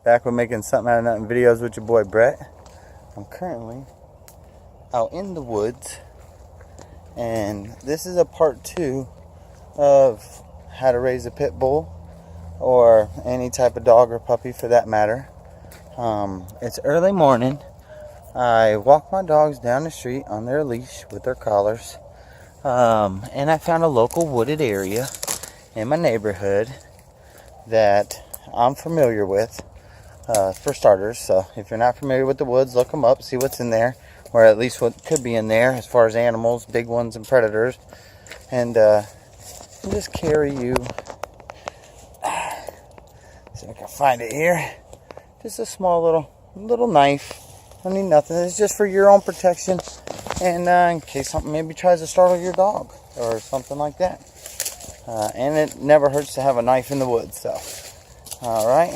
Back with making something out of nothing videos with your boy Brett. I'm currently out in the woods, and this is a part 2 of how to raise a pit bull or any type of dog or puppy for that matter. It's early morning. I walk my dogs down the street on their leash with their collars, and I found a local wooded area in my neighborhood that I'm familiar with, for starters. So if you're not familiar with the woods, look them up, see what's in there, or at least what could be in there as far as animals, big ones and predators. And just carry you, see if I can find it here, just a small little knife. I need nothing. It's just for your own protection, and in case something maybe tries to startle your dog or something like that. And it never hurts to have a knife in the woods. So alright,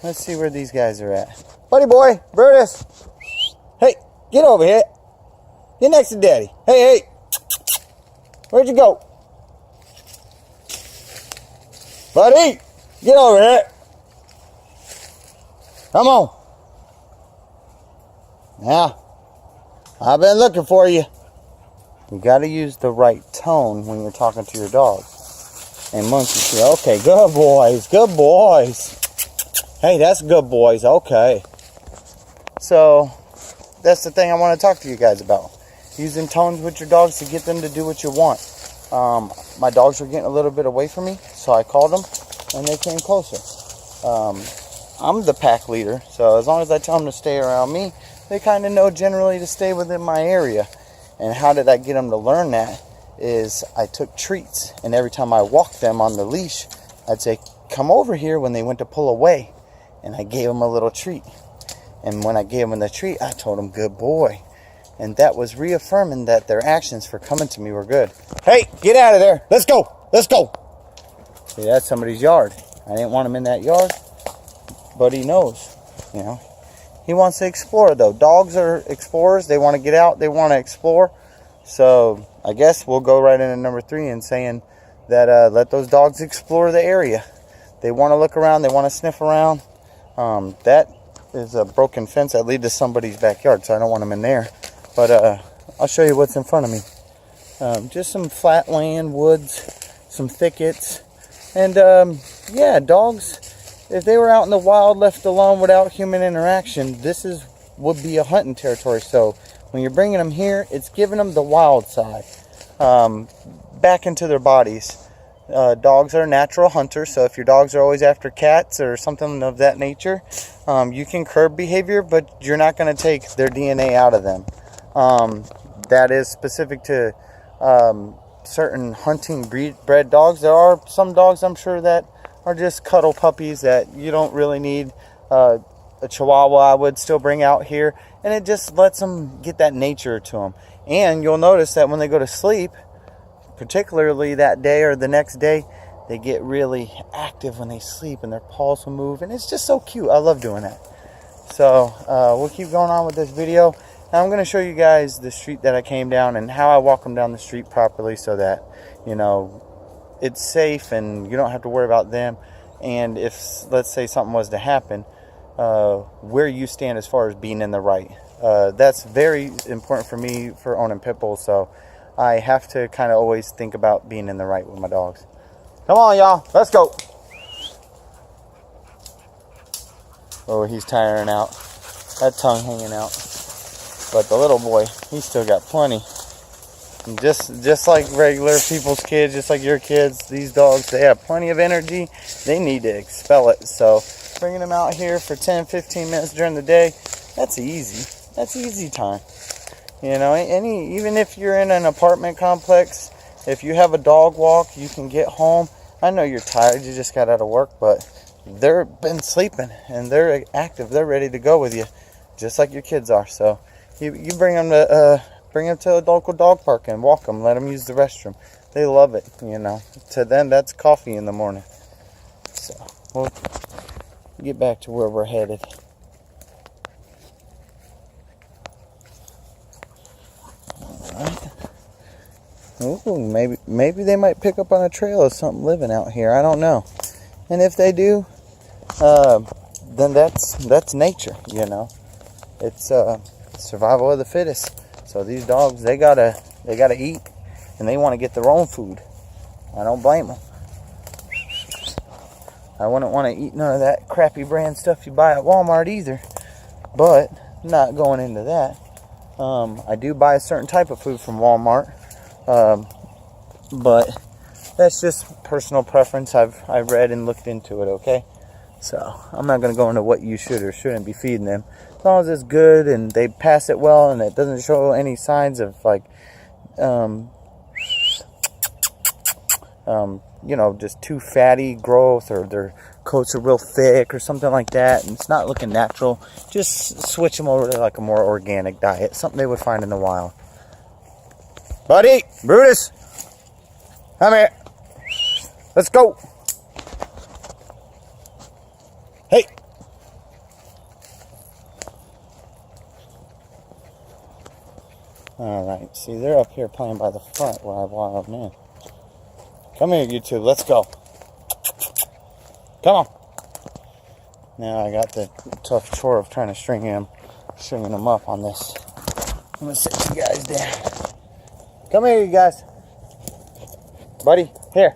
let's see where these guys are at. Buddy boy, Brutus, hey, get over here. Get next to daddy. Hey, where'd you go? Buddy, get over here. Come on. Yeah, I've been looking for you. You got to use the right tone when you're talking to your dog. And monkeys, okay, good boys, good boys. Hey, that's good boys, okay. So, that's the thing I want to talk to you guys about. Using tones with your dogs to get them to do what you want. My dogs were getting a little bit away from me, so I called them, and they came closer. I'm the pack leader, so as long as I tell them to stay around me, they kind of know generally to stay within my area. And how did I get them to learn that? Is I took treats, and every time I walked them on the leash, I'd say, come over here when they went to pull away, and I gave them a little treat. And when I gave them the treat, I told them, good boy. And that was reaffirming that their actions for coming to me were good. Hey, get out of there. Let's go. Let's go. See, that's somebody's yard. I didn't want him in that yard, but he knows, you know. He wants to explore, though. Dogs are explorers. They want to get out. They want to explore. So I guess we'll go right into number 3 and saying that let those dogs explore the area. They want to look around. They want to sniff around. That is a broken fence that leads to somebody's backyard, so I don't want them in there. But I'll show you what's in front of me. Just some flat land, woods, some thickets. And, yeah, dogs, if they were out in the wild, left alone without human interaction, this would be a hunting territory. So when you're bringing them here, it's giving them the wild side back into their bodies. Dogs are natural hunters, so if your dogs are always after cats or something of that nature, you can curb behavior, but you're not going to take their DNA out of them. That is specific to certain hunting bred dogs. There are some dogs, I'm sure, that are just cuddle puppies that you don't really need. A Chihuahua I would still bring out here, and it just lets them get that nature to them. And you'll notice that when they go to sleep, particularly that day or the next day, they get really active when they sleep, and their paws will move, and it's just so cute. I love doing that. So we'll keep going on with this video. Now I'm going to show you guys the street that I came down and how I walk them down the street properly so that, you know, it's safe and you don't have to worry about them. And if, let's say, something was to happen, where you stand as far as being in the right. That's very important for me for owning pit bulls, so I have to kind of always think about being in the right with my dogs. Come on, y'all, let's go. Oh, he's tiring out. That tongue hanging out. But the little boy, he's still got plenty. And just like regular people's kids, just like your kids, these dogs, they have plenty of energy. They need to expel it. So bringing them out here for 10-15 minutes during the day, that's easy. That's easy time. You know, even if you're in an apartment complex, if you have a dog walk, you can get home. I know you're tired, you just got out of work, but they've been sleeping and they're active. They're ready to go with you, just like your kids are. So you bring them to a local dog park and walk them. Let them use the restroom. They love it, you know. To them, that's coffee in the morning. So we'll get back to where we're headed. Alright. Ooh, maybe they might pick up on a trail of something living out here. I don't know. And if they do, then that's nature, you know. It's survival of the fittest. So these dogs, they gotta eat, and they want to get their own food. I don't blame them. I wouldn't want to eat none of that crappy brand stuff you buy at Walmart either. But not going into that. I do buy a certain type of food from Walmart, but that's just personal preference. I've read and looked into it. Okay, so I'm not going to go into what you should or shouldn't be feeding them. As long as it's good and they pass it well and it doesn't show any signs of like, you know, just too fatty growth, or their coats are real thick or something like that, and it's not looking natural, just switch them over to like a more organic diet, something they would find in the wild. Buddy, Brutus, come here. Let's go. Hey. Alright, see, they're up here playing by the front where I brought them in. Come here, you two. Let's go. Come on. Now I got the tough chore of trying to stringing them up on this. I'm going to sit you guys down. Come here, you guys. Buddy, here.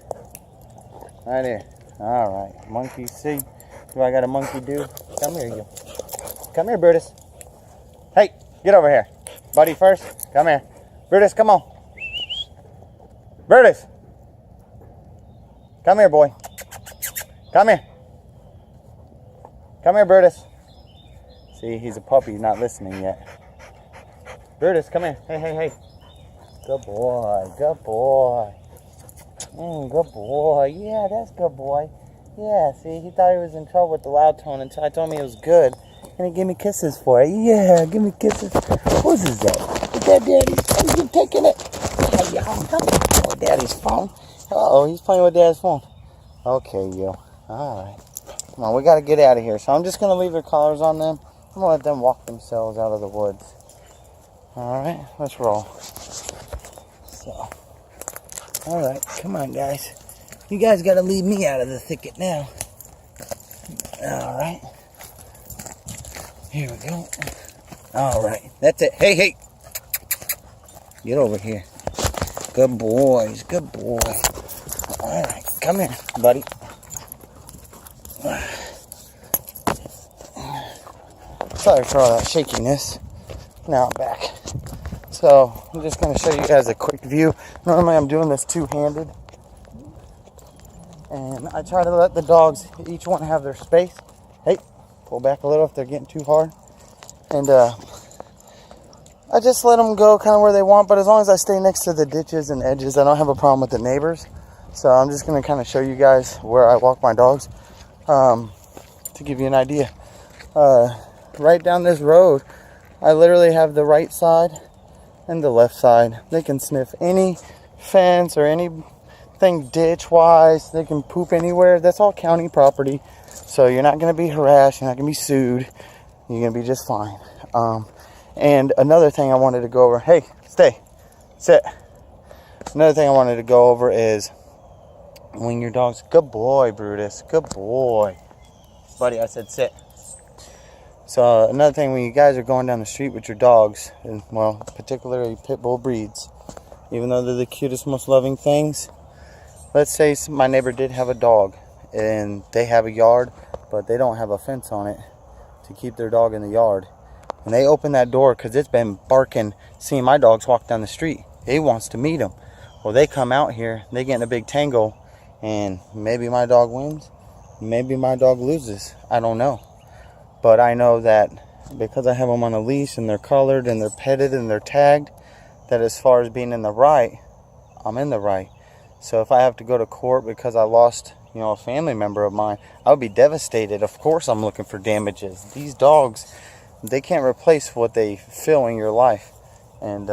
Right here. All right. Monkey, see? Do I got a monkey do? Come here, you. Come here, Brutus. Hey, get over here. Buddy first. Come here. Brutus, come on. Brutus. Come here, boy. Come here. Come here, Brutus. See, he's a puppy. He's not listening yet. Brutus, come here. Hey, hey, hey. Good boy. Good boy. Good boy. Yeah, that's good boy. Yeah, see, he thought he was in trouble with the loud tone until I told him he was good. And he gave me kisses for it. Yeah, give me kisses. Whose is that? Is that Daddy's? Are you taking it? Yeah, oh, Daddy's phone. Uh-oh, he's playing with Dad's phone. Okay, you. Alright. Come on, we got to get out of here. So I'm just going to leave their collars on them. I'm going to let them walk themselves out of the woods. Alright, let's roll. So, alright, come on, guys. You guys got to leave me out of the thicket now. Alright. Here we go. Alright, that's it. Hey, hey. Get over here. Good boys, good boy. Alright, come here, buddy. Sorry for all that shakiness. Now I'm back. So, I'm just going to show you guys a quick view. Normally I'm doing this two-handed. And I try to let the dogs, each one have their space. Hey, pull back a little if they're getting too hard. And I just let them go kind of where they want, but as long as I stay next to the ditches and edges, I don't have a problem with the neighbors. So I'm just going to kind of show you guys where I walk my dogs to give you an idea. Right down this road, I literally have the right side and the left side. They can sniff any fence or anything ditch-wise. They can poop anywhere. That's all county property. So you're not going to be harassed. You're not going to be sued. You're going to be just fine. And another thing I wanted to go over. Hey, stay. Sit. Another thing I wanted to go over is when your dog's... Good boy, Brutus. Good boy. Buddy, I said sit. So another thing, when you guys are going down the street with your dogs, and well, particularly pit bull breeds, even though they're the cutest, most loving things, let's say my neighbor did have a dog and they have a yard, but they don't have a fence on it to keep their dog in the yard. And they open that door because it's been barking, seeing my dogs walk down the street. He wants to meet them. Well, they come out here, they get in a big tangle, and maybe my dog wins, maybe my dog loses. I don't know. But I know that because I have them on a leash and they're colored and they're petted and they're tagged, that as far as being in the right, I'm in the right. So if I have to go to court because I lost, you know, a family member of mine, I would be devastated. Of course I'm looking for damages. These dogs, they can't replace what they feel in your life. And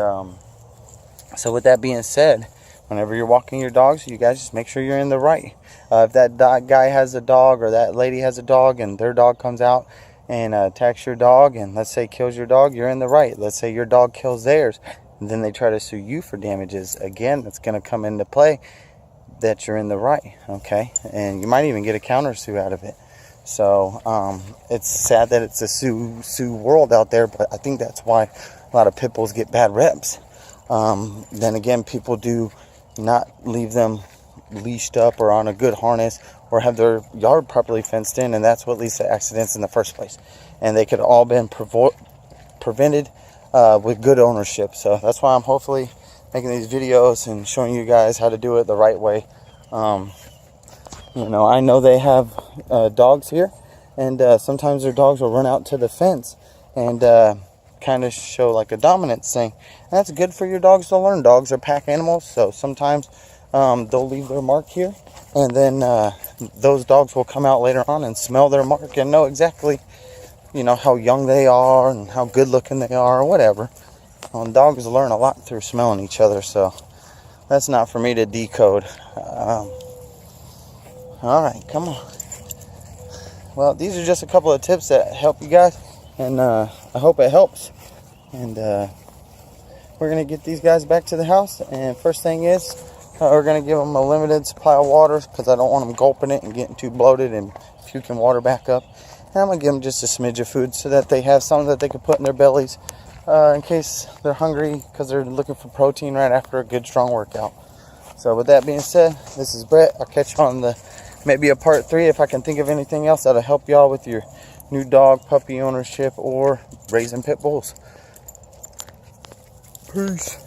so with that being said, whenever you're walking your dogs, you guys just make sure you're in the right. If that guy has a dog or that lady has a dog and their dog comes out and attacks your dog and let's say kills your dog, you're in the right. Let's say your dog kills theirs and then they try to sue you for damages. Again, it's going to come into play that you're in the right, okay? And you might even get a counter sue out of it. So it's sad that it's a Sioux world out there, but I think that's why a lot of pit bulls get bad reps. Then again, people do not leave them leashed up or on a good harness or have their yard properly fenced in, and that's what leads to accidents in the first place. And they could all been prevented with good ownership. So that's why I'm hopefully making these videos and showing you guys how to do it the right way. You know, I know they have dogs here, and sometimes their dogs will run out to the fence and kind of show like a dominance thing. And that's good for your dogs to learn. Dogs are pack animals, so sometimes they'll leave their mark here, and then those dogs will come out later on and smell their mark and know exactly, you know, how young they are and how good looking they are or whatever. Dogs learn a lot through smelling each other, so that's not for me to decode. Alright, come on. Well, these are just a couple of tips that help you guys, and I hope it helps. And we're going to get these guys back to the house, and first thing is we're going to give them a limited supply of water because I don't want them gulping it and getting too bloated and puking water back up. And I'm going to give them just a smidge of food so that they have something that they can put in their bellies in case they're hungry because they're looking for protein right after a good strong workout. So with that being said, this is Brett. I'll catch you on maybe a part 3 if I can think of anything else that'll help y'all with your new dog, puppy ownership, or raising pit bulls. Peace.